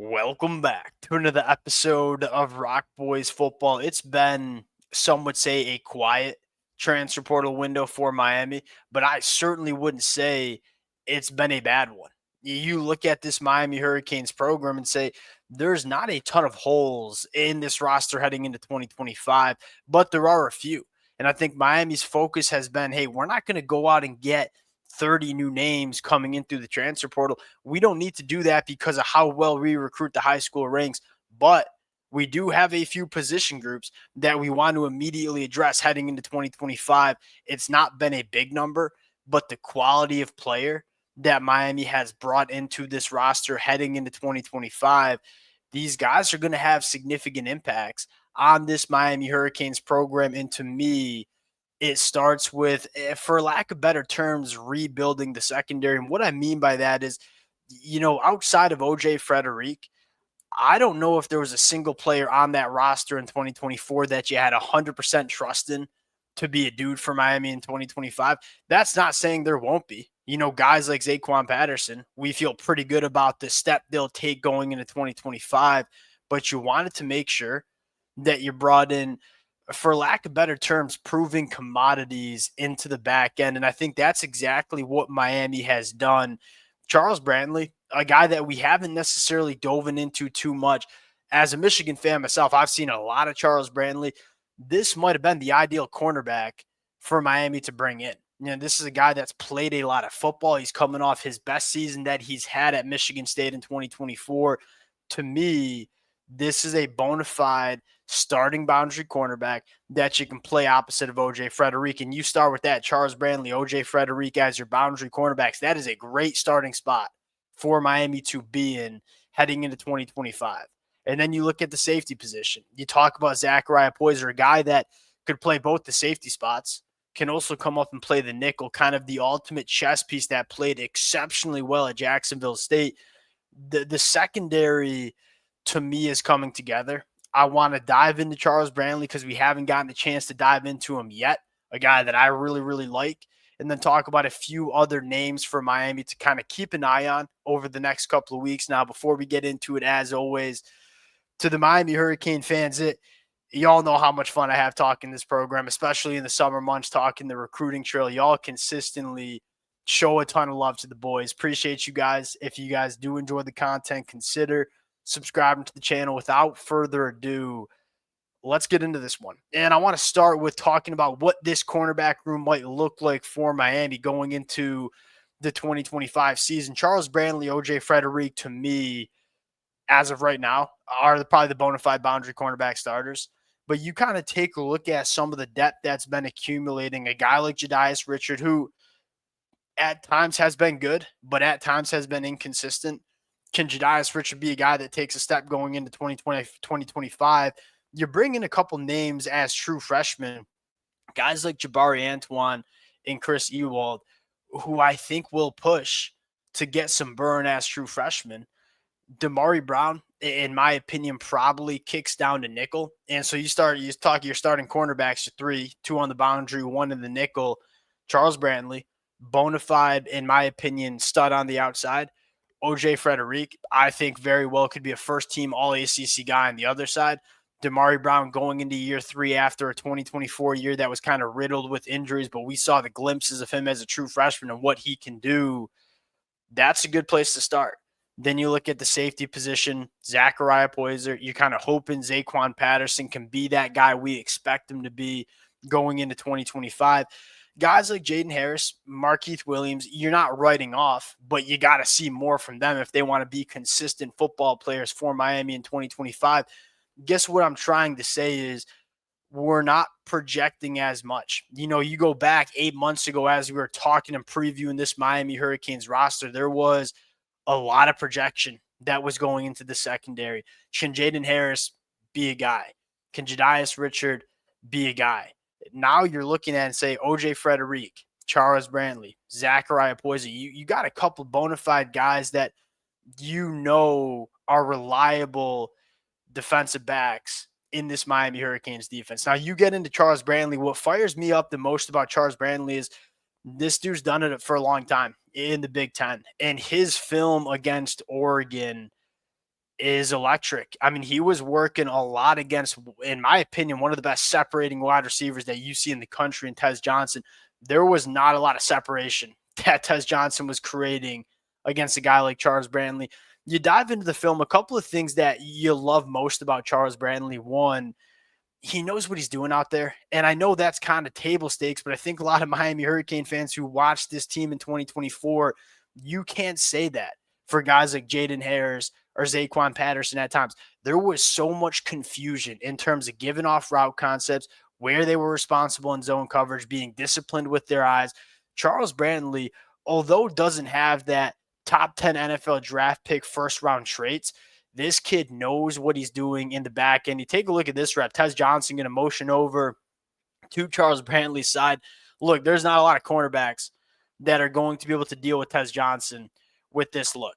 Welcome back to another episode of Rock Boys Football. It's been, some would say, a quiet transfer portal window for Miami, but I certainly wouldn't say it's been a bad one. You look at this Miami Hurricanes program and say there's not a ton of holes in this roster heading into 2025, but there are a few. And I think Miami's focus has been, hey, we're not going to go out and get 30 new names coming in through the transfer portal. We don't need to do that because of how well we recruit the high school ranks, but we do have a few position groups that we want to immediately address heading into 2025. It's not been a big number, but the quality of player that Miami has brought into this roster heading into 2025, these guys are going to have significant impacts on this Miami Hurricanes program. And to me, it starts with, for lack of better terms, rebuilding the secondary. And what I mean by that is, outside of OJ Frederic, I don't know if there was a single player on that roster in 2024 that you had 100% trust in to be a dude for Miami in 2025. That's not saying there won't be. Guys like Zaquan Patterson, we feel pretty good about the step they'll take going into 2025, but you wanted to make sure that you brought in, for lack of better terms, proving commodities into the back end. And I think that's exactly what Miami has done. Charles Brantley, a guy that we haven't necessarily dove into too much. As a Michigan fan myself, I've seen a lot of Charles Brantley. This might have been the ideal cornerback for Miami to bring in. This is a guy that's played a lot of football. He's coming off his best season that he's had at Michigan State in 2024. To me, this is a bona fide starting boundary cornerback that you can play opposite of OJ Frederic. And you start with that, Charles Brantley, OJ Frederic as your boundary cornerbacks. That is a great starting spot for Miami to be in heading into 2025. And then you look at the safety position. You talk about Zachariah Poyser, a guy that could play both the safety spots, can also come up and play the nickel, kind of the ultimate chess piece that played exceptionally well at Jacksonville State. The secondary, to me, is coming together. I want to dive into Charles Brantley because we haven't gotten a chance to dive into him yet, a guy that I really, really like, and then talk about a few other names for Miami to kind of keep an eye on over the next couple of weeks. Now, before we get into it, as always, to the Miami Hurricane fans, y'all know how much fun I have talking this program, especially in the summer months, talking the recruiting trail. Y'all consistently show a ton of love to the boys. Appreciate you guys. If you guys do enjoy the content, consider subscribing to the channel. Without further ado, let's get into this one. And I want to start with talking about what this cornerback room might look like for Miami going into the 2025 season. Charles Brantley, OJ Frederic, to me, as of right now, are probably the bona fide boundary cornerback starters. But you kind of take a look at some of the depth that's been accumulating. A guy like Jedias Richard, who at times has been good, but at times has been inconsistent. Can Jedias Richard be a guy that takes a step going into 2020, 2025? You're bringing a couple names as true freshmen, guys like Jabari Antoine and Chris Ewald, who I think will push to get some burn as true freshmen. Damari Brown, in my opinion, probably kicks down to nickel. And so you talk your starting cornerbacks to three, two on the boundary, one in the nickel. Charles Brantley, bona fide, in my opinion, stud on the outside. OJ Frederic, I think very well could be a first-team All-ACC guy on the other side. Damari Brown going into year three after a 2024 year that was kind of riddled with injuries, but we saw the glimpses of him as a true freshman and what he can do. That's a good place to start. Then you look at the safety position, Zachariah Poyser. You're kind of hoping Zaquan Patterson can be that guy we expect him to be going into 2025. Guys like Jaden Harris, Markeith Williams, you're not writing off, but you got to see more from them if they want to be consistent football players for Miami in 2025. Guess what I'm trying to say is we're not projecting as much. You go back 8 months ago as we were talking and previewing this Miami Hurricanes roster, there was a lot of projection that was going into the secondary. Can Jaden Harris be a guy? Can Jedias Richard be a guy? Now you're looking at and say OJ Frederic, Charles Brantley, Zachariah Poyser. You got a couple bona fide guys that are reliable defensive backs in this Miami Hurricanes defense. Now you get into Charles Brantley. What fires me up the most about Charles Brantley is this dude's done it for a long time in the Big Ten. And his film against Oregon is electric. I mean, he was working a lot against, in my opinion, one of the best separating wide receivers that you see in the country in Tez Johnson. There was not a lot of separation that Tez Johnson was creating against a guy like Charles Brantley. You dive into the film, a couple of things that you love most about Charles Brantley. One, he knows what he's doing out there. And I know that's kind of table stakes, but I think a lot of Miami Hurricane fans who watched this team in 2024, you can't say that for guys like Jaden Harris or Zaquan Patterson at times. There was so much confusion in terms of giving off route concepts, where they were responsible in zone coverage, being disciplined with their eyes. Charles Brantley, although doesn't have that top 10 NFL draft pick first round traits, this kid knows what he's doing in the back end. You take a look at this rep. Tez Johnson going to motion over to Charles Brantley's side. Look, there's not a lot of cornerbacks that are going to be able to deal with Tez Johnson with this look.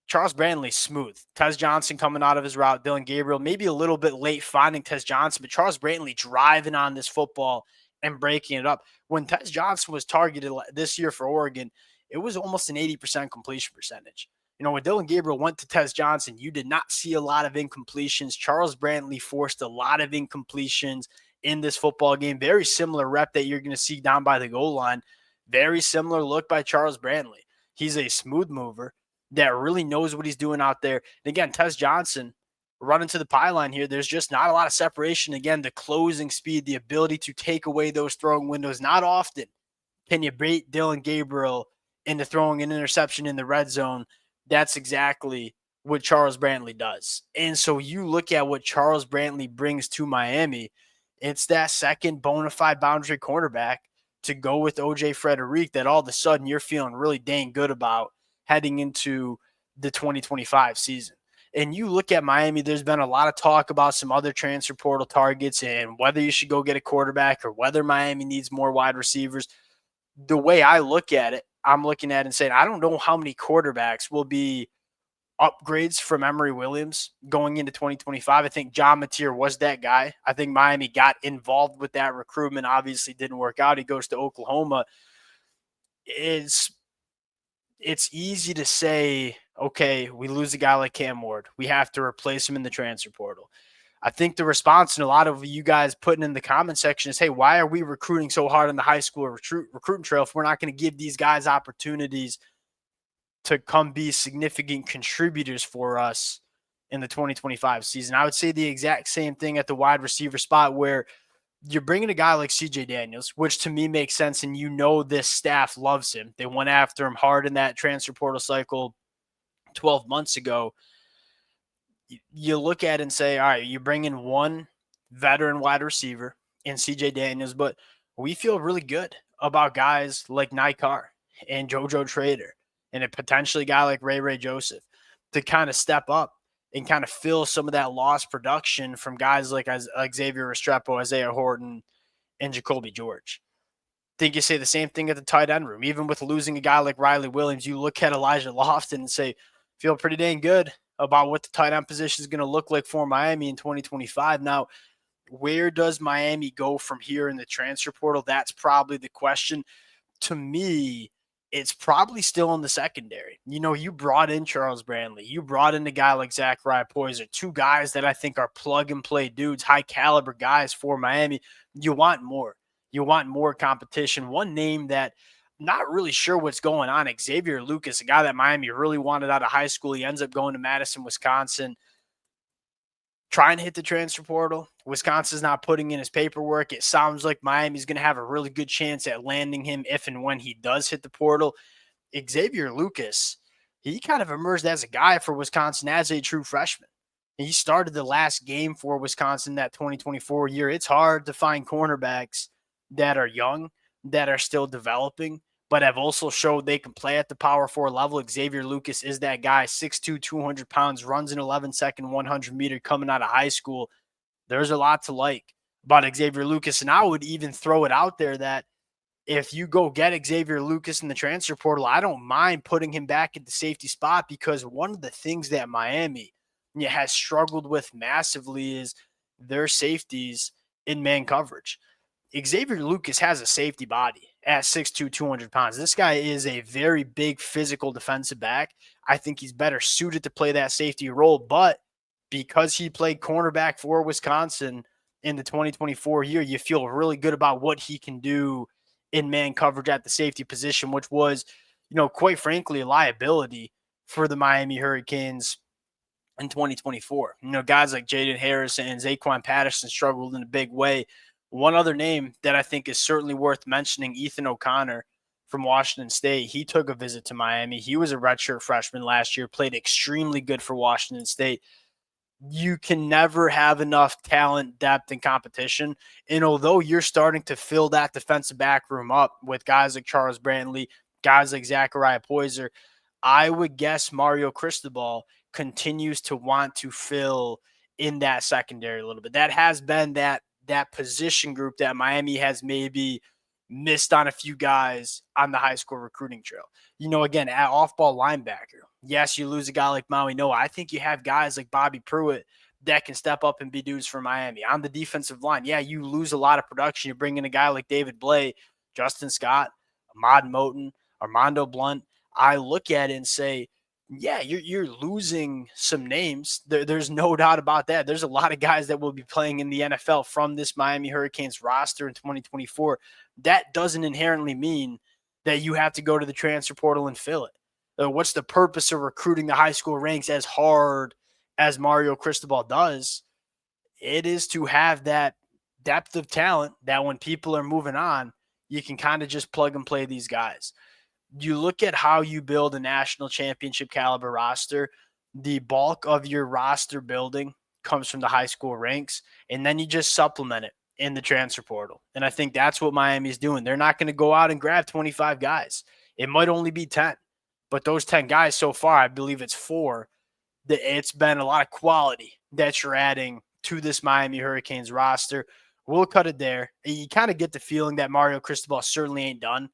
Charles Brantley, smooth. Tez Johnson coming out of his route. Dylan Gabriel, maybe a little bit late finding Tez Johnson, but Charles Brantley driving on this football and breaking it up. When Tez Johnson was targeted this year for Oregon, it was almost an 80% completion percentage. You know, when Dylan Gabriel went to Tez Johnson, you did not see a lot of incompletions. Charles Brantley forced a lot of incompletions in this football game. Very similar rep that you're going to see down by the goal line. Very similar look by Charles Brantley. He's a smooth mover that really knows what he's doing out there. And again, Tez Johnson running to the pylon here. There's just not a lot of separation. Again, the closing speed, the ability to take away those throwing windows. Not often can you bait Dylan Gabriel into throwing an interception in the red zone. That's exactly what Charles Brantley does. And so you look at what Charles Brantley brings to Miami, it's that second bona fide boundary cornerback to go with OJ Frederick that all of a sudden you're feeling really dang good about heading into the 2025 season. And you look at Miami, there's been a lot of talk about some other transfer portal targets and whether you should go get a quarterback or whether Miami needs more wide receivers. The way I look at it, I'm looking at it and saying, I don't know how many quarterbacks will be upgrades from Emory Williams going into 2025. I think John Mateer was that guy. I think Miami got involved with that recruitment. Obviously didn't work out. He goes to Oklahoma. It's easy to say, okay, we lose a guy like Cam Ward. We have to replace him in the transfer portal. I think the response, and a lot of you guys putting in the comment section, is, hey, why are we recruiting so hard on the high school recruiting trail if we're not going to give these guys opportunities to come be significant contributors for us in the 2025 season? I would say the exact same thing at the wide receiver spot, where you're bringing a guy like CJ Daniels, which to me makes sense, and you know this staff loves him. They went after him hard in that transfer portal cycle 12 months ago. You look at it and say, all right, you bring in one veteran wide receiver in CJ Daniels, but we feel really good about guys like Nikar and JoJo Trader and a potentially guy like Ray Joseph to kind of step up and kind of fill some of that lost production from guys like Xavier Restrepo, Isaiah Horton, and Jacoby George. I think you say the same thing at the tight end room. Even with losing a guy like Riley Williams, you look at Elijah Lofton and say, feel pretty dang good about what the tight end position is going to look like for Miami in 2025. Now, where does Miami go from here in the transfer portal? That's probably the question. To me, it's probably still in the secondary. You know, you brought in Charles Brantley. You brought in a guy like Zachariah Poyser, two guys that I think are plug-and-play dudes, high-caliber guys for Miami. You want more. You want more competition. One name that not really sure what's going on, Xavier Lucas, a guy that Miami really wanted out of high school. He ends up going to Madison, Wisconsin, trying to hit the transfer portal. Wisconsin's not putting in his paperwork. It sounds like Miami's going to have a really good chance at landing him if and when he does hit the portal. Xavier Lucas, he kind of emerged as a guy for Wisconsin as a true freshman. He started the last game for Wisconsin that 2024 year. It's hard to find cornerbacks that are young, that are still developing, but have also showed they can play at the Power 4 level. Xavier Lucas is that guy, 6'2", 200 pounds, runs an 11-second 100-meter coming out of high school. There's a lot to like about Xavier Lucas, and I would even throw it out there that if you go get Xavier Lucas in the transfer portal, I don't mind putting him back at the safety spot, because one of the things that Miami has struggled with massively is their safeties in man coverage. Xavier Lucas has a safety body, at 6'2", 200 pounds. This guy is a very big physical defensive back. I think he's better suited to play that safety role, but because he played cornerback for Wisconsin in the 2024 year, you feel really good about what he can do in man coverage at the safety position, which was, quite frankly, a liability for the Miami Hurricanes in 2024. Guys like Jaden Harris and Zaquan Patterson struggled in a big way. One other name that I think is certainly worth mentioning, Ethan O'Connor from Washington State. He took a visit to Miami. He was a redshirt freshman last year, played extremely good for Washington State. You can never have enough talent, depth, and competition. And although you're starting to fill that defensive back room up with guys like Charles Brantley, guys like Zachariah Poyser, I would guess Mario Cristobal continues to want to fill in that secondary a little bit. That has been that position group that Miami has maybe missed on a few guys on the high school recruiting trail. Again, at off-ball linebacker, yes, you lose a guy like Maui Noah. I think you have guys like Bobby Pruitt that can step up and be dudes for Miami. On the defensive line, yeah, you lose a lot of production. You bring in a guy like David Blay, Justin Scott, Ahmad Moten, Armando Blunt. I look at it and say, yeah, you're losing some names. There's no doubt about that. There's a lot of guys that will be playing in the NFL from this Miami Hurricanes roster in 2024. That doesn't inherently mean that you have to go to the transfer portal and fill it. What's the purpose of recruiting the high school ranks as hard as Mario Cristobal does? It is to have that depth of talent that when people are moving on, you can kind of just plug and play these guys. You look at how you build a national championship caliber roster, the bulk of your roster building comes from the high school ranks, and then you just supplement it in the transfer portal. And I think that's what Miami's doing. They're not going to go out and grab 25 guys. It might only be 10, but those 10 guys so far, I believe it's 4, that it's been a lot of quality that you're adding to this Miami Hurricanes roster. We'll cut it there. You kind of get the feeling that Mario Cristobal certainly ain't done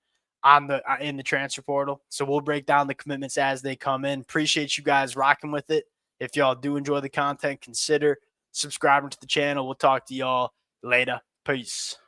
in the transfer portal. So we'll break down the commitments as they come in. Appreciate you guys rocking with it. If y'all do enjoy the content, consider subscribing to the channel. We'll talk to y'all later. Peace.